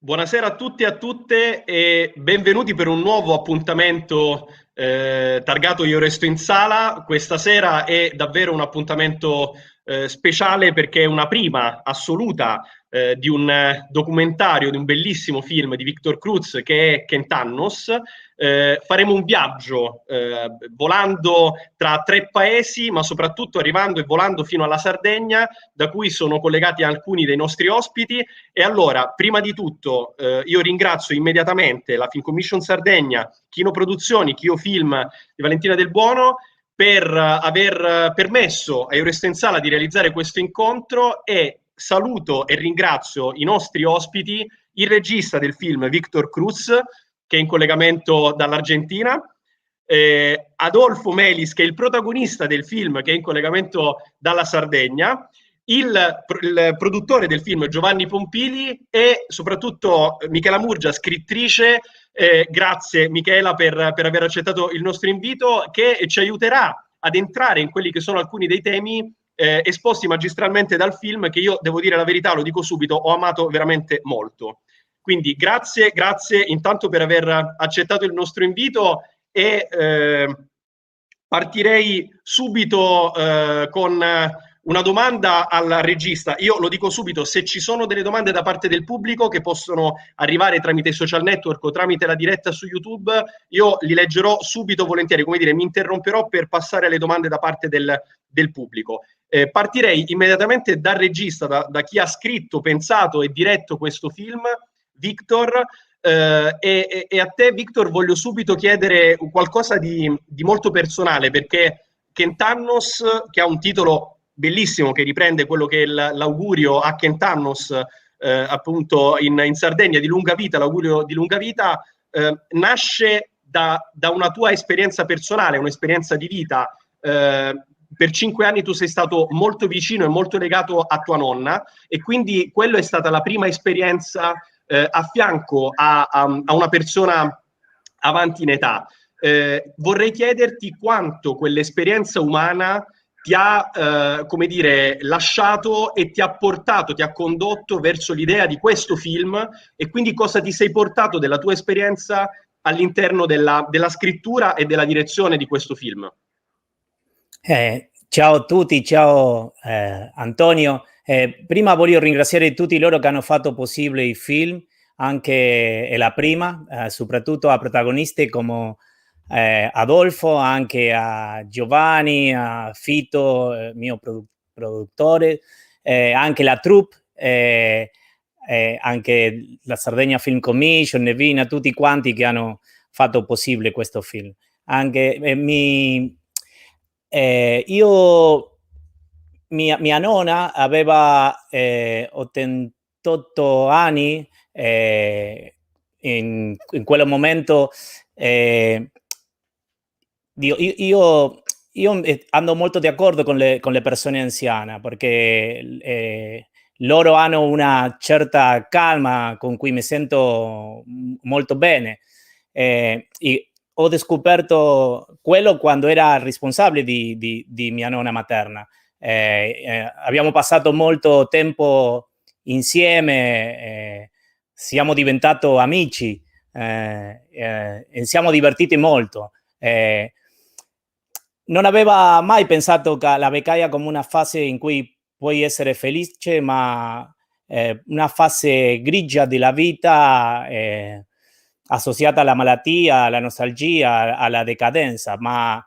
Buonasera a tutti e a tutte e benvenuti per un nuovo appuntamento targato Io Resto in Sala. Questa sera è davvero un appuntamento speciale perché è una prima assoluta di un documentario, di un bellissimo film di Victor Cruz che è Kentannos. Faremo un viaggio volando tra tre paesi, ma soprattutto arrivando e volando fino alla Sardegna, da cui sono collegati alcuni dei nostri ospiti. E allora, prima di tutto, io ringrazio immediatamente la Film Commission Sardegna, Chino Produzioni, Chio Film di Valentina Del Buono, per aver permesso a Eurostensala di realizzare questo incontro e saluto e ringrazio i nostri ospiti, il regista del film Victor Cruz, che è in collegamento dall'Argentina, Adolfo Melis, che è il protagonista del film, che è in collegamento dalla Sardegna, il produttore del film Giovanni Pompili e soprattutto Michela Murgia, scrittrice. Grazie Michela per aver accettato il nostro invito, che ci aiuterà ad entrare in quelli che sono alcuni dei temi esposti magistralmente dal film, che io devo dire la verità, lo dico subito, ho amato veramente molto. Quindi grazie intanto per aver accettato il nostro invito e partirei subito con una domanda al regista. Io lo dico subito, se ci sono delle domande da parte del pubblico che possono arrivare tramite i social network o tramite la diretta su YouTube, io li leggerò subito volentieri, come dire, mi interromperò per passare alle domande da parte del pubblico. Partirei immediatamente dal regista, da chi ha scritto, pensato e diretto questo film, Victor. E a te, Victor, voglio subito chiedere qualcosa di molto personale, perché Kentannos, che ha un titolo bellissimo che riprende quello che è l'augurio a Kentannos, appunto in Sardegna, di lunga vita, l'augurio di lunga vita, nasce da una tua esperienza personale, un'esperienza di vita. Per 5 anni tu sei stato molto vicino e molto legato a tua nonna, e quindi quello è stata la prima esperienza a fianco a una persona avanti in età. Vorrei chiederti quanto quell'esperienza umana ti ha, come dire, lasciato e ti ha portato, ti ha condotto verso l'idea di questo film, e quindi cosa ti sei portato della tua esperienza all'interno della scrittura e della direzione di questo film. Ciao a tutti, ciao Antonio. Prima voglio ringraziare tutti loro che hanno fatto possibile il film, anche la prima, soprattutto a protagonisti come Adolfo, anche a Giovanni, a Fito, mio produttore, anche la troupe, anche la Sardegna Film Commission, Nevina, tutti quanti che hanno fatto possibile questo film. Anche mia nonna aveva 88 anni, in quel momento io ando molto d'accordo con le persone anziane, perché loro hanno una certa calma con cui mi sento molto bene. Ho scoperto quello quando era responsabile di mia nonna materna. Abbiamo passato molto tempo insieme, siamo diventati amici, e siamo divertiti molto. Non aveva mai pensato che la vecchiaia come una fase in cui puoi essere felice, ma una fase grigia della vita, associata alla malattia, alla nostalgia, alla decadenza, ma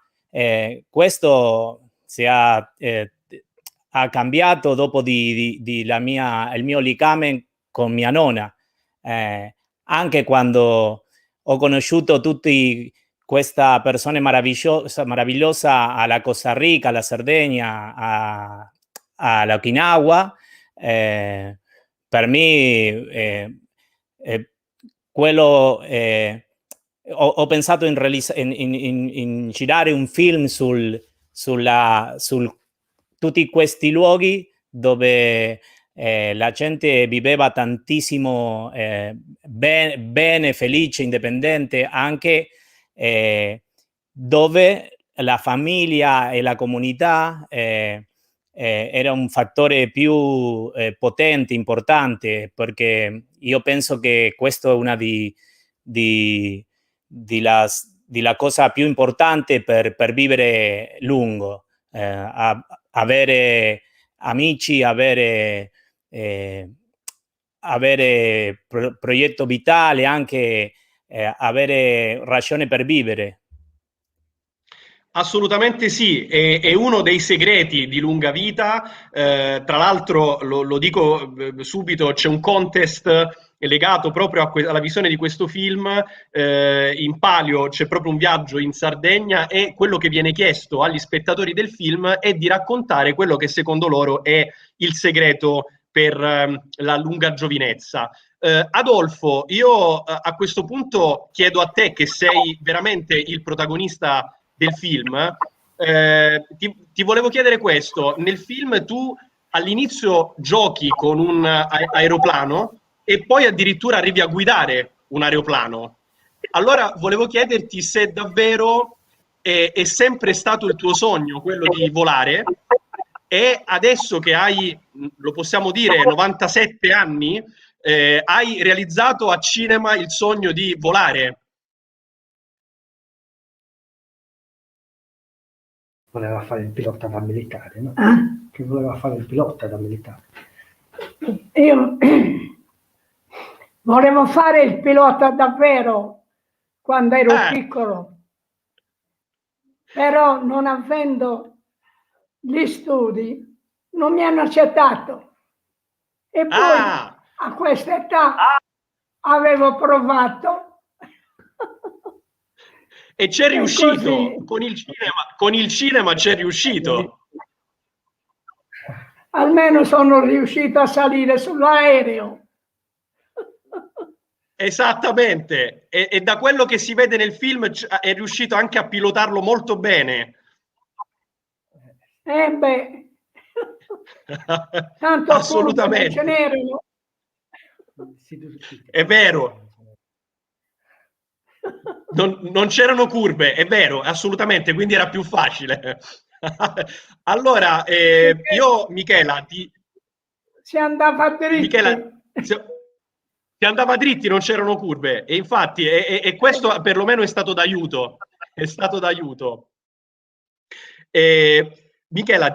questo ha cambiato dopo il mio legame con mia nonna. Anche quando ho conosciuto tutti questa persona meravigliosa alla Costa Rica, alla Sardegna, alla Okinawa, per me quello ho pensato in girare un film su tutti questi luoghi dove la gente viveva tantissimo bene, felice, indipendente, anche dove la famiglia e la comunità era un fattore più potente, importante, perché io penso che questo è una di la cosa più importante per vivere lungo, avere amici, avere progetto vitale, anche avere ragione per vivere. Assolutamente sì, è uno dei segreti di lunga vita. Tra l'altro, lo dico subito, c'è un contest legato proprio alla visione di questo film. In palio c'è proprio un viaggio in Sardegna e quello che viene chiesto agli spettatori del film è di raccontare quello che secondo loro è il segreto per la lunga giovinezza. Adolfo, io a questo punto chiedo a te, che sei veramente il protagonista del film, ti volevo chiedere questo. Nel film tu all'inizio giochi con un aeroplano e poi addirittura arrivi a guidare un aeroplano. Allora volevo chiederti se davvero è sempre stato il tuo sogno quello di volare, e adesso che hai, lo possiamo dire, 97 anni, hai realizzato a cinema il sogno di volare. Voleva fare il pilota da militare, no? Che voleva fare il pilota da militare. Io volevo fare il pilota davvero quando ero piccolo, però non avendo gli studi non mi hanno accettato, e poi a questa età avevo provato. E c'è riuscito, con il cinema c'è riuscito. Almeno sono riuscito a salire sull'aereo. Esattamente, e da quello che si vede nel film è riuscito anche a pilotarlo molto bene. Beh, tanto assolutamente ce n'erano. È vero. Non c'erano curve, è vero, assolutamente, quindi era più facile. Allora, io, Michela, si andava dritti. Michela, si andava dritti, non c'erano curve, e infatti e questo perlomeno è stato d'aiuto. È stato d'aiuto. Michela,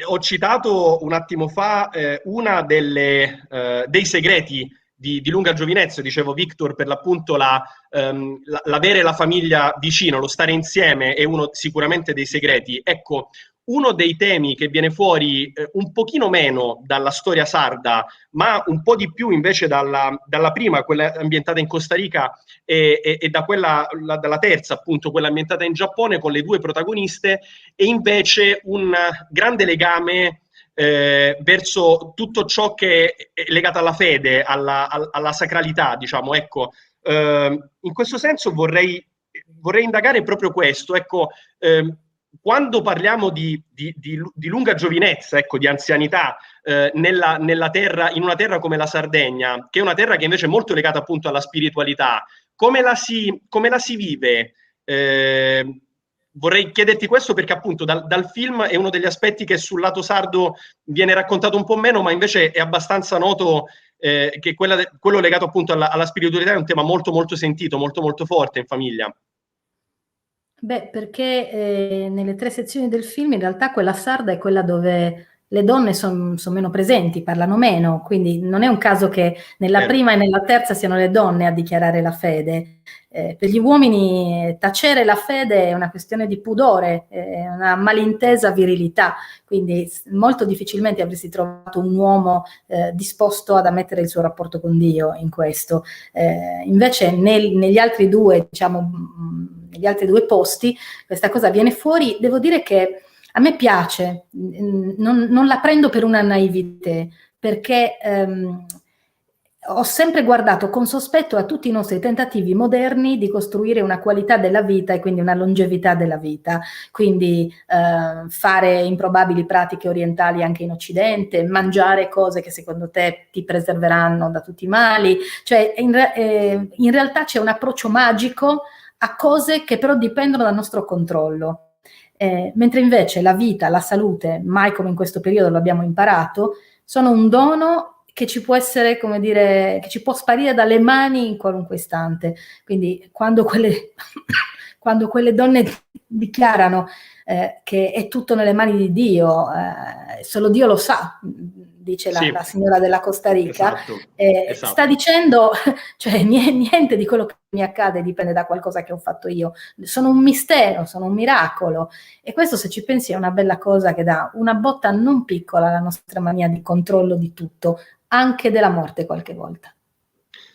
ho citato un attimo fa una dei segreti di lunga giovinezza, dicevo Victor, per l'appunto l'avere la famiglia vicino, lo stare insieme è uno sicuramente dei segreti. Ecco, uno dei temi che viene fuori un pochino meno dalla storia sarda, ma un po' di più invece dalla prima, quella ambientata in Costa Rica, e dalla terza, appunto, quella ambientata in Giappone, con le due protagoniste, e invece un grande legame verso tutto ciò che è legato alla fede, alla sacralità, diciamo. Ecco, in questo senso vorrei indagare proprio questo. Ecco, quando parliamo di lunga giovinezza, ecco, di anzianità, nella terra, in una terra come la Sardegna, che è una terra che invece è molto legata appunto alla spiritualità, come la si vive? Vorrei chiederti questo perché appunto dal film è uno degli aspetti che sul lato sardo viene raccontato un po' meno, ma invece è abbastanza noto, che quello legato appunto alla spiritualità è un tema molto molto sentito, molto molto forte in famiglia. Beh, perché nelle 3 sezioni del film in realtà quella sarda è quella dove le donne sono meno presenti, parlano meno, quindi non è un caso che nella prima e nella terza siano le donne a dichiarare la fede. Per gli uomini tacere la fede è una questione di pudore, è una malintesa virilità, quindi molto difficilmente avresti trovato un uomo disposto ad ammettere il suo rapporto con Dio in questo. Invece negli altri due, diciamo, negli altri due posti, questa cosa viene fuori. Devo dire che a me piace, non la prendo per una naivete, perché ho sempre guardato con sospetto a tutti i nostri tentativi moderni di costruire una qualità della vita e quindi una longevità della vita, quindi fare improbabili pratiche orientali anche in Occidente, mangiare cose che secondo te ti preserveranno da tutti i mali, cioè in realtà c'è un approccio magico a cose che però dipendono dal nostro controllo. mentre invece la vita, la salute, mai come in questo periodo lo abbiamo imparato, sono un dono che ci può essere, come dire, che ci può sparire dalle mani in qualunque istante. Quindi quando quelle donne dichiarano che è tutto nelle mani di Dio, solo Dio lo sa, dice la signora della Costa Rica, esatto. Sta dicendo, cioè niente di quello che mi accade dipende da qualcosa che ho fatto io, sono un mistero, sono un miracolo, e questo, se ci pensi, è una bella cosa che dà una botta non piccola alla nostra mania di controllo di tutto, anche della morte qualche volta.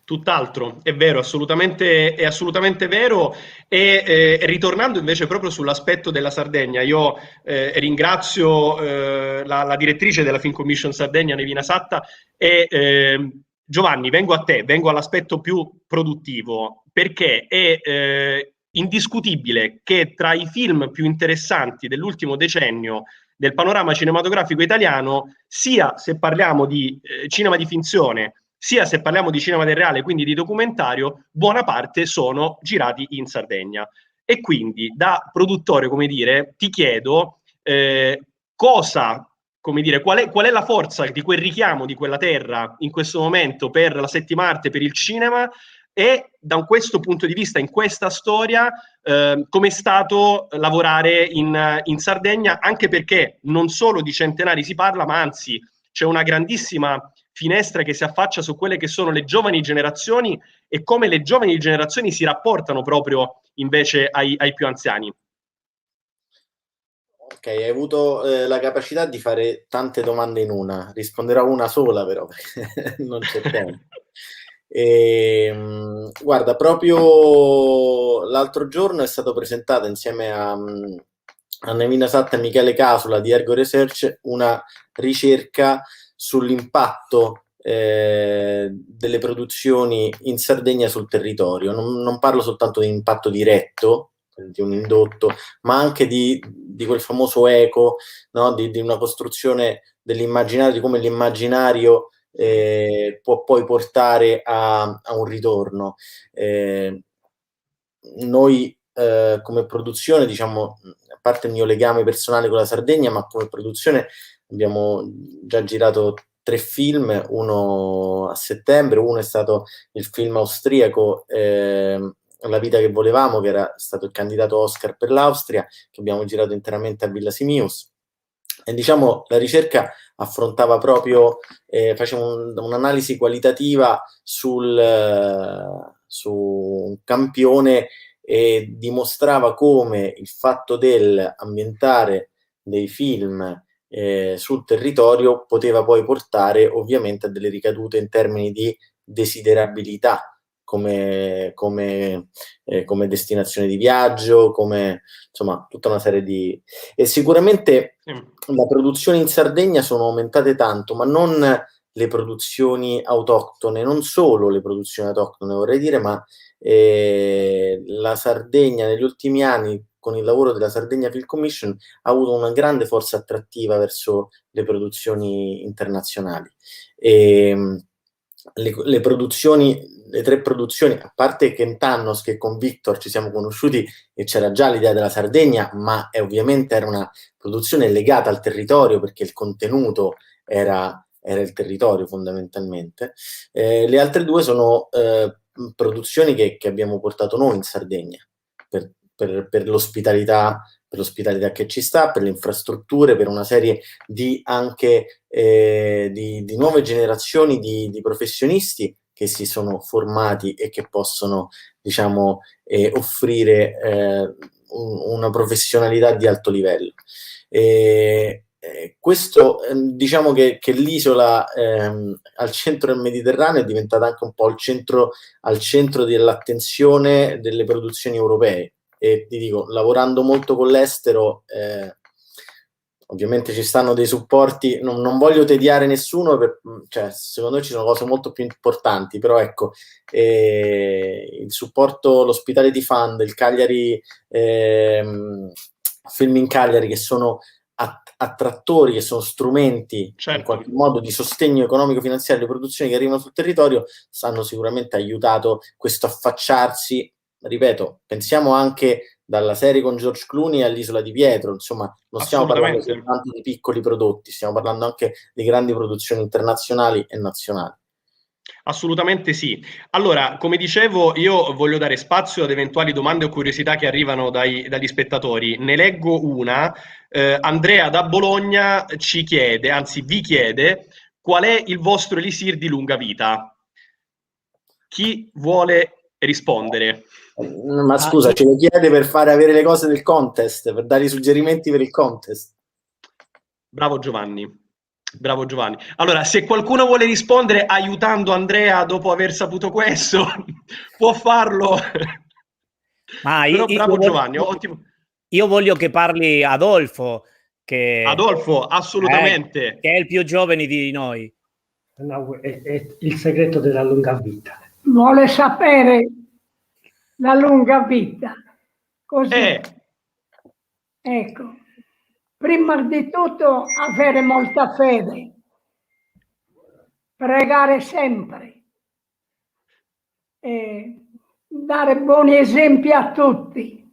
Tutt'altro, è vero, è assolutamente vero. E ritornando invece proprio sull'aspetto della Sardegna, io ringrazio la direttrice della Film Commission Sardegna, Nevina Satta, e Giovanni, vengo a te, vengo all'aspetto più produttivo, perché è indiscutibile che tra i film più interessanti dell'ultimo decennio del panorama cinematografico italiano, sia se parliamo di cinema di finzione, sia se parliamo di cinema del reale, quindi di documentario, buona parte sono girati in Sardegna. E quindi, da produttore, come dire, ti chiedo cosa, come dire, qual è la forza di quel richiamo di quella terra in questo momento per la settima arte, per il cinema, e da questo punto di vista, in questa storia, come è stato lavorare in Sardegna, anche perché non solo di centenari si parla, ma anzi c'è una grandissima finestra che si affaccia su quelle che sono le giovani generazioni e come le giovani generazioni si rapportano proprio invece ai più anziani. Ok, hai avuto la capacità di fare tante domande in una. Risponderò una sola, però, perché non c'è tempo. Guarda, proprio l'altro giorno è stato presentato insieme a Nevina Satta e Michele Casula di Ergo Research una ricerca sull'impatto delle produzioni in Sardegna sul territorio. Non parlo soltanto di impatto diretto, di un indotto, ma anche di quel famoso eco, no? di una costruzione dell'immaginario, di come l'immaginario può poi portare a un ritorno. Noi come produzione, diciamo, a parte il mio legame personale con la Sardegna, ma come produzione abbiamo già girato 3 film, uno a settembre, uno è stato il film austriaco La vita che volevamo, che era stato il candidato Oscar per l'Austria, che abbiamo girato interamente a Villa Simius. E diciamo la ricerca affrontava proprio, faceva un'analisi qualitativa su un campione e dimostrava come il fatto dell'ambientare dei film sul territorio poteva poi portare ovviamente a delle ricadute in termini di desiderabilità come destinazione di viaggio, come insomma tutta una serie di... E sicuramente le produzioni in Sardegna sono aumentate tanto, ma non le produzioni autoctone, non solo le produzioni autoctone vorrei dire, ma la Sardegna negli ultimi anni, con il lavoro della Sardegna Film Commission, ha avuto una grande forza attrattiva verso le produzioni internazionali. Le produzioni, le 3 produzioni, a parte Kentannos, che con Victor ci siamo conosciuti e c'era già l'idea della Sardegna, ma ovviamente era una produzione legata al territorio, perché il contenuto era il territorio fondamentalmente. Le altre 2 sono produzioni che abbiamo portato noi in Sardegna per l'ospitalità che ci sta, per le infrastrutture, per una serie di anche di nuove generazioni di professionisti che si sono formati e che possono, diciamo, offrire una professionalità di alto livello. Questo, diciamo che l'isola al centro del Mediterraneo è diventata anche un po' al centro dell'attenzione delle produzioni europee. E ti dico, lavorando molto con l'estero, ovviamente ci stanno dei supporti, non voglio tediare nessuno, cioè, secondo me ci sono cose molto più importanti, però ecco, il supporto, l'Hospitality Fund, il Cagliari Film in Cagliari, che sono attrattori, che sono strumenti in qualche modo di sostegno economico-finanziario alle produzioni che arrivano sul territorio, hanno sicuramente aiutato questo affacciarsi ripeto, pensiamo anche dalla serie con George Clooney all'Isola di Pietro, insomma, non stiamo parlando soltanto di piccoli prodotti, stiamo parlando anche di grandi produzioni internazionali e nazionali. Assolutamente sì. Allora, come dicevo, io voglio dare spazio ad eventuali domande o curiosità che arrivano dagli spettatori. Ne leggo una. Andrea da Bologna ci chiede, anzi vi chiede, qual è il vostro elisir di lunga vita? Chi vuole rispondere? Ma scusa, ce lo chiede per fare avere le cose del contest, per dare i suggerimenti per il contest. Bravo Giovanni. Bravo Giovanni. Allora, se qualcuno vuole rispondere aiutando Andrea dopo aver saputo questo, può farlo. Però bravo Giovanni, ottimo. Io voglio che parli Adolfo, Adolfo, assolutamente. che è il più giovane di noi. No, è il segreto della lunga vita. Vuole sapere la lunga vita. Così. Ecco. Prima di tutto avere molta fede, pregare sempre, e dare buoni esempi a tutti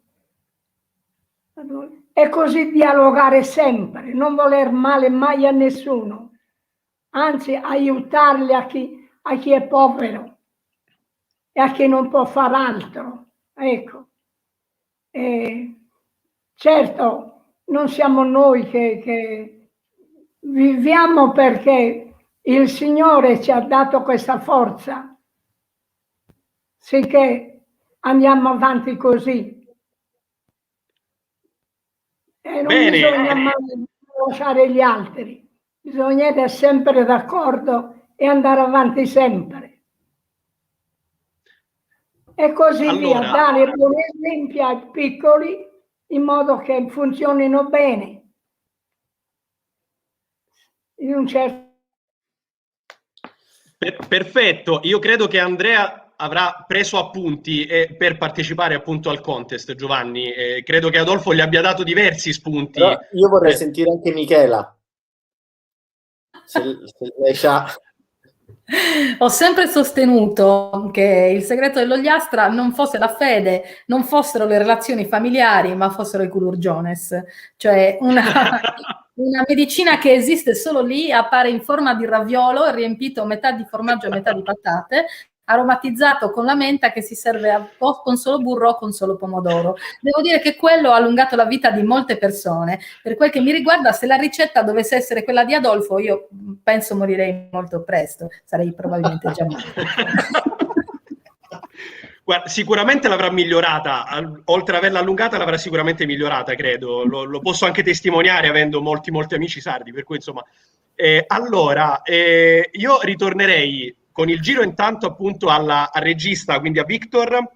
e così dialogare sempre, non voler male mai a nessuno, anzi aiutarli a chi è povero e a chi non può far altro. Ecco. Certo, non siamo noi che viviamo perché il Signore ci ha dato questa forza, sicché andiamo avanti così. E non bisogna mai lasciare gli altri, bisogna essere sempre d'accordo e andare avanti sempre. E così via, dare buoni esempi ai piccoli in modo che funzionino bene. In un certo... Perfetto, io credo che Andrea avrà preso appunti per partecipare appunto al contest, Giovanni. Credo che Adolfo gli abbia dato diversi spunti. Però io vorrei sentire anche Michela. Se lei c'ha... Ho sempre sostenuto che il segreto dell'Ogliastra non fosse la fede, non fossero le relazioni familiari, ma fossero i culurgiones, cioè una medicina che esiste solo lì, appare in forma di raviolo riempito metà di formaggio e metà di patate, aromatizzato con la menta che si serve con solo burro o con solo pomodoro. Devo dire che quello ha allungato la vita di molte persone. Per quel che mi riguarda, se la ricetta dovesse essere quella di Adolfo, io penso morirei molto presto, sarei probabilmente già morto. Guarda, sicuramente l'avrà migliorata, oltre ad averla allungata l'avrà sicuramente migliorata, credo, lo posso anche testimoniare avendo molti amici sardi, per cui insomma. Allora, io ritornerei con il giro intanto appunto al regista, quindi a Victor.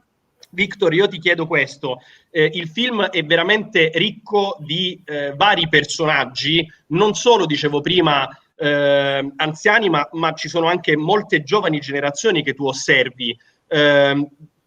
Victor, io ti chiedo questo, il film è veramente ricco di vari personaggi, non solo, dicevo prima, anziani, ma ci sono anche molte giovani generazioni che tu osservi.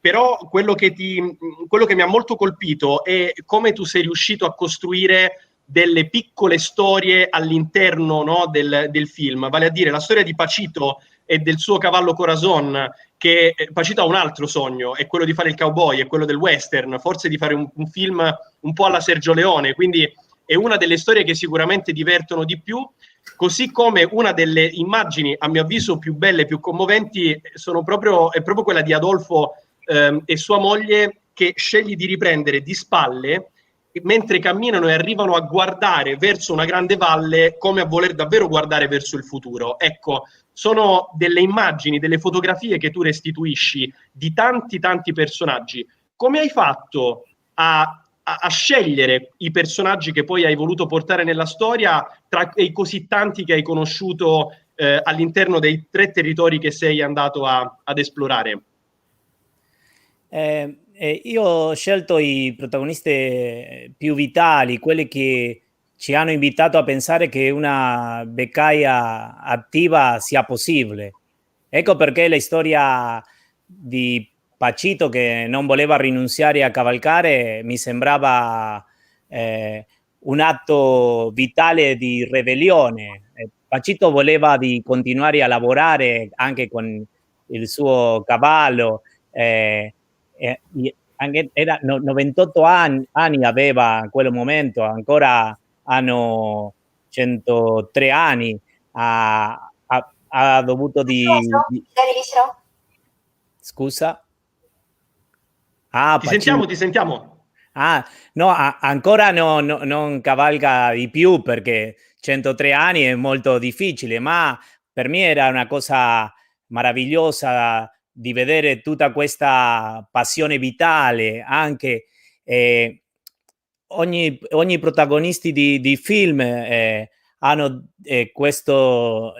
Però quello che mi ha molto colpito è come tu sei riuscito a costruire delle piccole storie all'interno, no, del film, vale a dire la storia di Pacito e del suo cavallo Corazon, che Pacito ha un altro sogno, è quello di fare il cowboy, è quello del western, forse di fare un film un po' alla Sergio Leone, quindi è una delle storie che sicuramente divertono di più, così come una delle immagini, a mio avviso, più belle, più commoventi, è proprio quella di Adolfo e sua moglie, che sceglie di riprendere di spalle mentre camminano e arrivano a guardare verso una grande valle, come a voler davvero guardare verso il futuro. Ecco, sono delle immagini, delle fotografie che tu restituisci di tanti personaggi. Come hai fatto a scegliere i personaggi che poi hai voluto portare nella storia tra i così tanti che hai conosciuto all'interno dei 3 territori che sei andato ad esplorare? Io ho scelto i protagonisti più vitali, quelli che ci hanno invitato a pensare che una vecchiaia attiva sia possibile. Ecco perché la storia di Pacito, che non voleva rinunziare a cavalcare, mi sembrava un atto vitale di ribellione. Pacito voleva di continuare a lavorare anche con il suo cavallo, anche era 98 anni aveva in quel momento, ancora hanno 103 anni, ha dovuto Scusa? Ti sentiamo, ti sentiamo. No, ancora non cavalca di più perché 103 anni è molto difficile, ma per me era una cosa meravigliosa di vedere tutta questa passione vitale, anche ogni protagonista di film hanno questo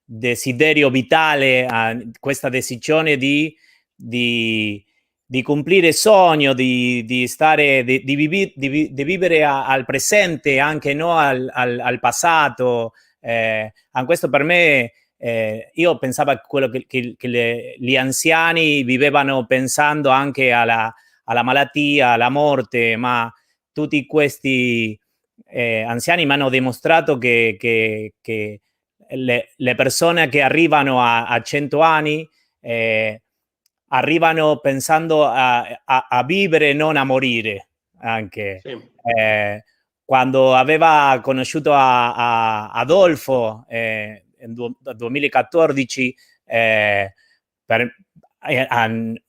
desiderio vitale, questa decisione di complire il sogno, di vivere al presente, anche no al passato. Questo per me, io pensavo a quello che gli anziani vivevano pensando anche alla malattia, alla morte, ma tutti questi anziani mi hanno dimostrato che le persone che arrivano a 100 anni arrivano pensando a vivere, non a morire, anche. Sì. Quando aveva conosciuto Adolfo nel 2014,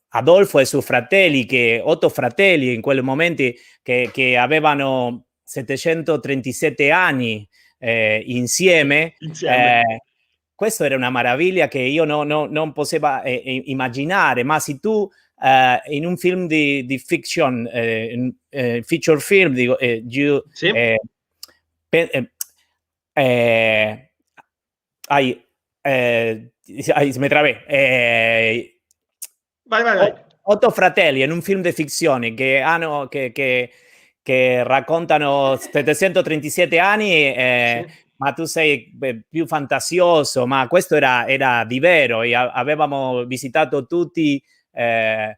Adolfo e i suoi fratelli, 8 fratelli in quei momenti che avevano 737 anni insieme. Questo era una meraviglia che io non potevo immaginare, ma se tu in un film di fiction, feature film, sì. me trabé. Vai. 8 fratelli in un film di fizione che raccontano 737 anni, sì. Ma tu sei più fantasioso, ma questo era di vero, e avevamo visitato tutti a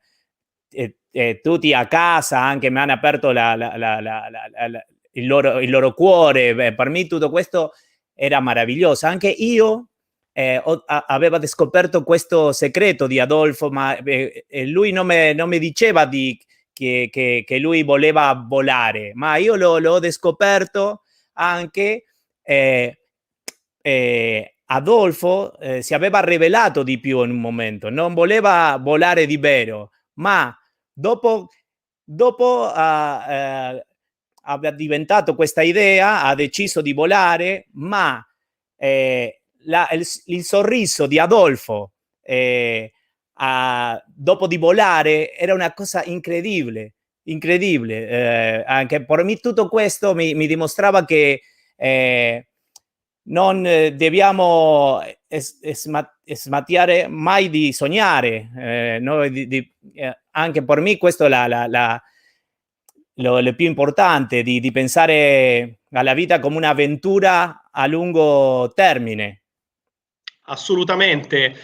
casa, anche mi hanno aperto il loro cuore. Per me tutto questo era meraviglioso. Anche io avevo scoperto questo segreto di Adolfo, ma lui non mi diceva che lui voleva volare, ma io l'ho scoperto anche. Adolfo si aveva rivelato di più in un momento, non voleva volare di vero, ma dopo aveva diventato questa idea, ha deciso di volare, ma il sorriso di Adolfo dopo di volare era una cosa incredibile. Anche per me tutto questo mi dimostrava che non dobbiamo smettere mai di sognare, no? Anche per me questo è lo più importante, di pensare alla vita come un'avventura a lungo termine. Assolutamente.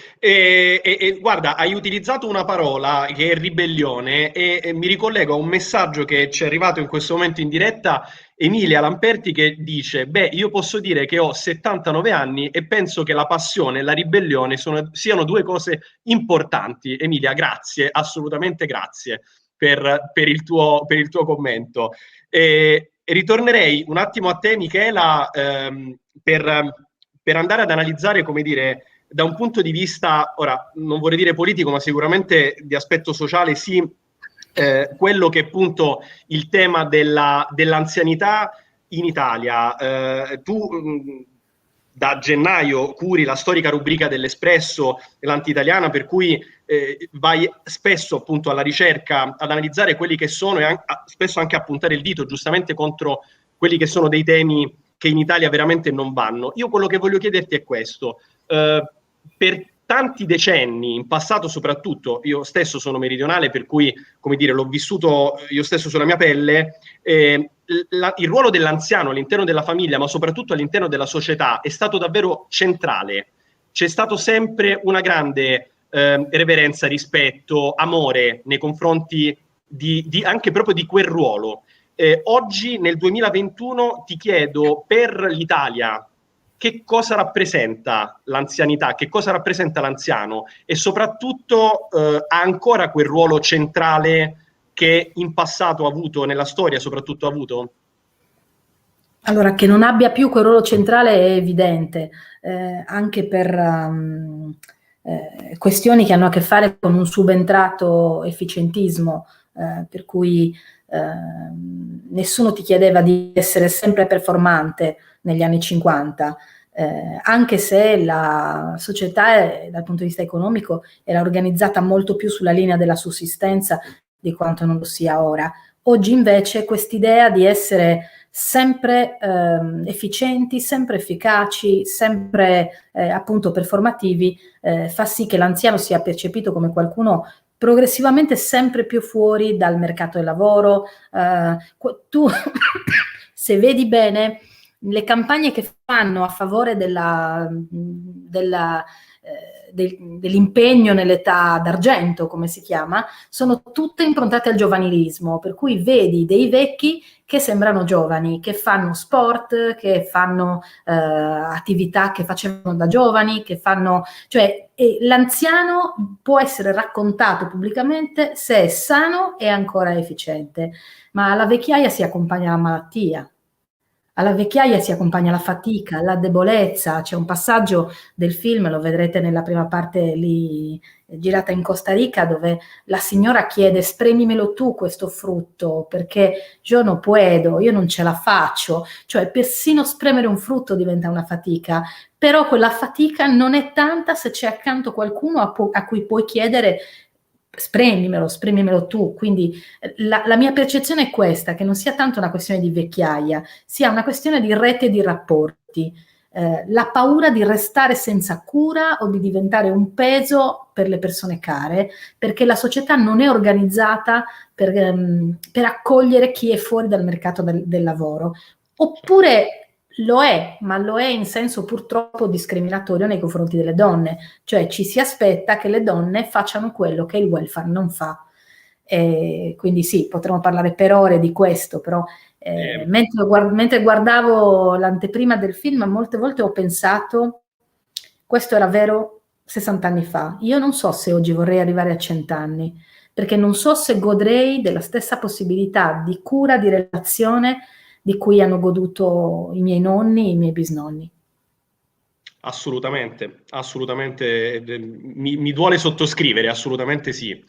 Guarda, hai utilizzato una parola che è ribellione e mi ricollego a un messaggio che ci è arrivato in questo momento in diretta, Emilia Lamperti, che dice: beh, io posso dire che ho 79 anni e penso che la passione e la ribellione siano due cose importanti. Emilia, grazie, assolutamente grazie per il tuo commento. Ritornerei un attimo a te, Michela, per andare ad analizzare, come dire, da un punto di vista, ora non vorrei dire politico, ma sicuramente di aspetto sociale, sì, quello che è appunto il tema dell'anzianità in Italia. Tu da gennaio curi la storica rubrica dell'Espresso, l'Antitaliana, per cui vai spesso appunto alla ricerca, ad analizzare quelli che sono e spesso anche a puntare il dito giustamente contro quelli che sono dei temi che in Italia veramente non vanno. Io quello che voglio chiederti è questo. Per tanti decenni, in passato soprattutto, io stesso sono meridionale, per cui, come dire, l'ho vissuto io stesso sulla mia pelle, il ruolo dell'anziano all'interno della famiglia, ma soprattutto all'interno della società, è stato davvero centrale. C'è stato sempre una grande reverenza, rispetto, amore nei confronti anche proprio di quel ruolo. Oggi, nel 2021, ti chiedo, per l'Italia, che cosa rappresenta l'anzianità, che cosa rappresenta l'anziano, e soprattutto ha ancora quel ruolo centrale che in passato ha avuto, nella storia soprattutto ha avuto? Allora, che non abbia più quel ruolo centrale è evidente, anche per questioni che hanno a che fare con un subentrato efficientismo, per cui nessuno ti chiedeva di essere sempre performante negli anni 50, anche se la società dal punto di vista economico era organizzata molto più sulla linea della sussistenza di quanto non lo sia ora. Oggi invece quest'idea di essere sempre efficienti, sempre efficaci, sempre appunto performativi, fa sì che l'anziano sia percepito come qualcuno progressivamente sempre più fuori dal mercato del lavoro. Tu se vedi bene le campagne che fanno a favore dell'impegno nell'età d'argento, come si chiama, sono tutte improntate al giovanilismo, per cui vedi dei vecchi che sembrano giovani, che fanno sport, che fanno attività che facevano da giovani, che fanno, cioè l'anziano può essere raccontato pubblicamente se è sano e ancora efficiente, ma alla vecchiaia si accompagna la malattia. Alla vecchiaia si accompagna la fatica, la debolezza. C'è un passaggio del film, lo vedrete nella prima parte lì girata in Costa Rica, dove la signora chiede: spremimelo tu questo frutto, perché io non puedo, io non ce la faccio. Cioè persino spremere un frutto diventa una fatica, però quella fatica non è tanta se c'è accanto qualcuno a cui puoi chiedere: spremimelo tu. Quindi la mia percezione è questa, che non sia tanto una questione di vecchiaia, sia una questione di rete di rapporti, la paura di restare senza cura o di diventare un peso per le persone care, perché la società non è organizzata per accogliere chi è fuori dal mercato del lavoro, oppure lo è, ma lo è in senso purtroppo discriminatorio nei confronti delle donne, cioè ci si aspetta che le donne facciano quello che il welfare non fa. Quindi sì, potremmo parlare per ore di questo, però mentre guardavo l'anteprima del film, molte volte ho pensato: questo era vero 60 anni fa, io non so se oggi vorrei arrivare a 100 anni, perché non so se godrei della stessa possibilità di cura, di relazione di cui hanno goduto i miei nonni, i miei bisnonni. Assolutamente, assolutamente, mi duole sottoscrivere, assolutamente sì.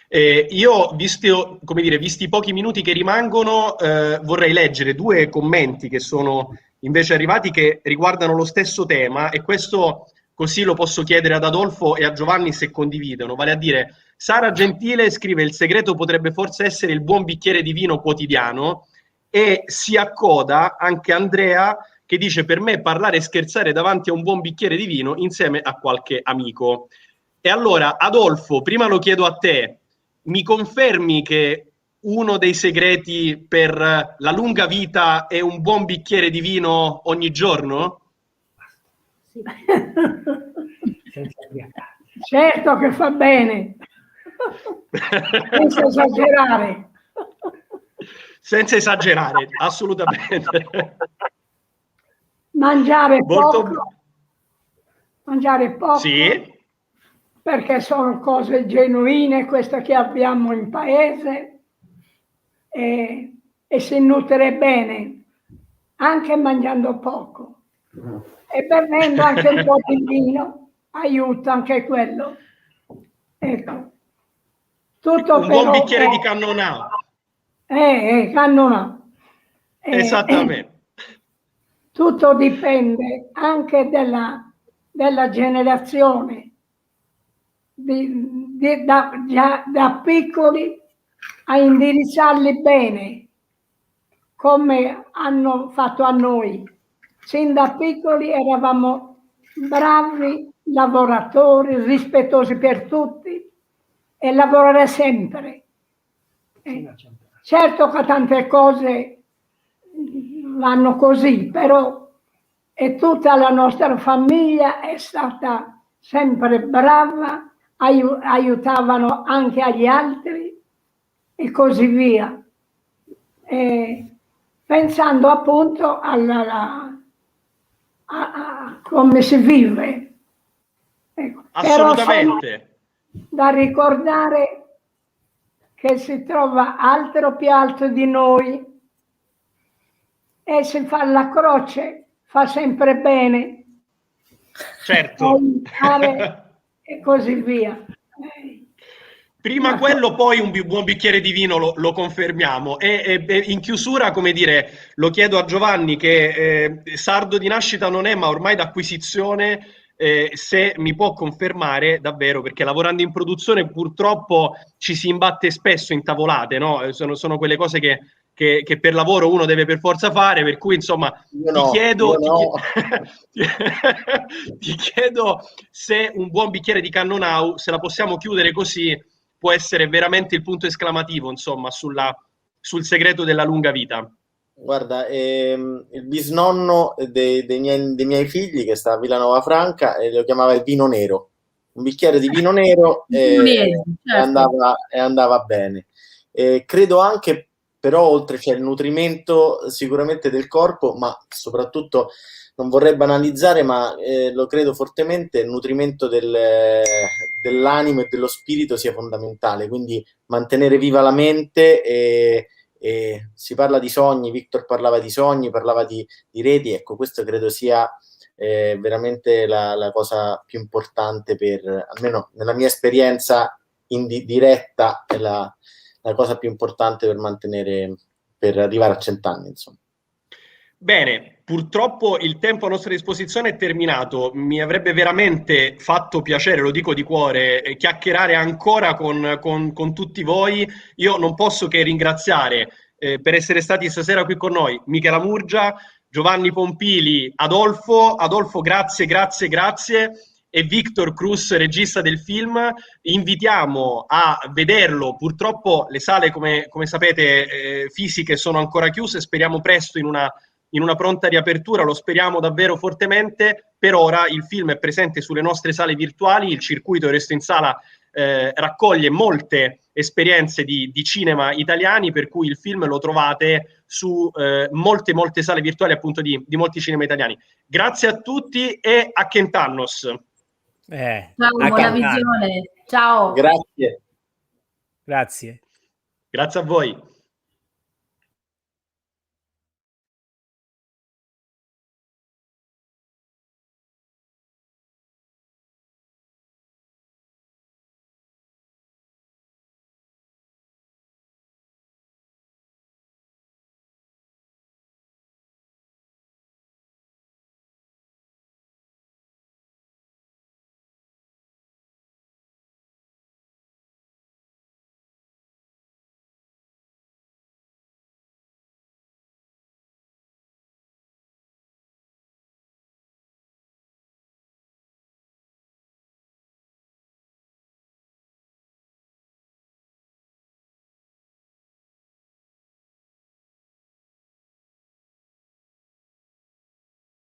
Io, visti i pochi minuti che rimangono, vorrei leggere due commenti che sono invece arrivati, che riguardano lo stesso tema, e questo così lo posso chiedere ad Adolfo e a Giovanni se condividono. Vale a dire, Sara Gentile scrive: il segreto potrebbe forse essere il buon bicchiere di vino quotidiano, e si accoda anche Andrea, che dice: per me parlare e scherzare davanti a un buon bicchiere di vino insieme a qualche amico. E allora, Adolfo, prima lo chiedo a te: mi confermi che uno dei segreti per la lunga vita è un buon bicchiere di vino ogni giorno? Sì. Certo che fa bene, senza esagerare. Senza esagerare, assolutamente. Mangiare poco, sì, perché sono cose genuine queste che abbiamo in paese, e si nutre bene anche mangiando poco, e bevendo anche un po' di vino aiuta anche quello. Ecco, tutto un buon bicchiere di cannonà. Cannonà. Esattamente. Tutto dipende anche della generazione, da piccoli a indirizzarli bene, come hanno fatto a noi. Sin da piccoli eravamo bravi lavoratori, rispettosi per tutti, e lavorare sempre. Certo che tante cose vanno così, però tutta la nostra famiglia è stata sempre brava, aiutavano anche agli altri e così via. Pensando appunto a come si vive. Ecco. Assolutamente. Però da ricordare che si trova altro più alto di noi e se fa la croce fa sempre bene. Certo. E così via. Prima quello, poi un buon bicchiere di vino lo confermiamo. E in chiusura, come dire, lo chiedo a Giovanni, che sardo di nascita non è, ma ormai d'acquisizione, se mi può confermare davvero, perché lavorando in produzione purtroppo ci si imbatte spesso in tavolate, no? Sono quelle cose che per lavoro uno deve per forza fare, per cui insomma ti chiedo se un buon bicchiere di Cannonau, se la possiamo chiudere così, può essere veramente il punto esclamativo, insomma, sul segreto della lunga vita. Guarda, il bisnonno dei miei figli, che sta a Villanova Franca, lo chiamava il vino nero. Un bicchiere di vino nero certo. andava bene. Credo anche, però, oltre c'è il nutrimento sicuramente del corpo, ma soprattutto, non vorrei banalizzare, ma lo credo fortemente, il nutrimento dell'animo e dello spirito sia fondamentale, quindi mantenere viva la mente e si parla di sogni, Victor parlava di sogni, parlava di reti, ecco, questo credo sia veramente la cosa più importante, almeno nella mia esperienza diretta, è la cosa più importante per arrivare a 100 anni, insomma. Bene, purtroppo il tempo a nostra disposizione è terminato. Mi avrebbe veramente fatto piacere, lo dico di cuore, chiacchierare ancora con tutti voi. Io non posso che ringraziare per essere stati stasera qui con noi Michela Murgia, Giovanni Pompili, Adolfo, grazie, e Victor Cruz, regista del film. Invitiamo a vederlo. Purtroppo le sale, come sapete, fisiche sono ancora chiuse. Speriamo presto in una pronta riapertura, lo speriamo davvero fortemente. Per ora il film è presente sulle nostre sale virtuali, il circuito Io Resto in Sala raccoglie molte esperienze di cinema italiani, per cui il film lo trovate su molte sale virtuali, appunto, di molti cinema italiani. Grazie a tutti e a Kentannos. Ciao, buona visione. Ciao. Grazie. Grazie. Grazie a voi.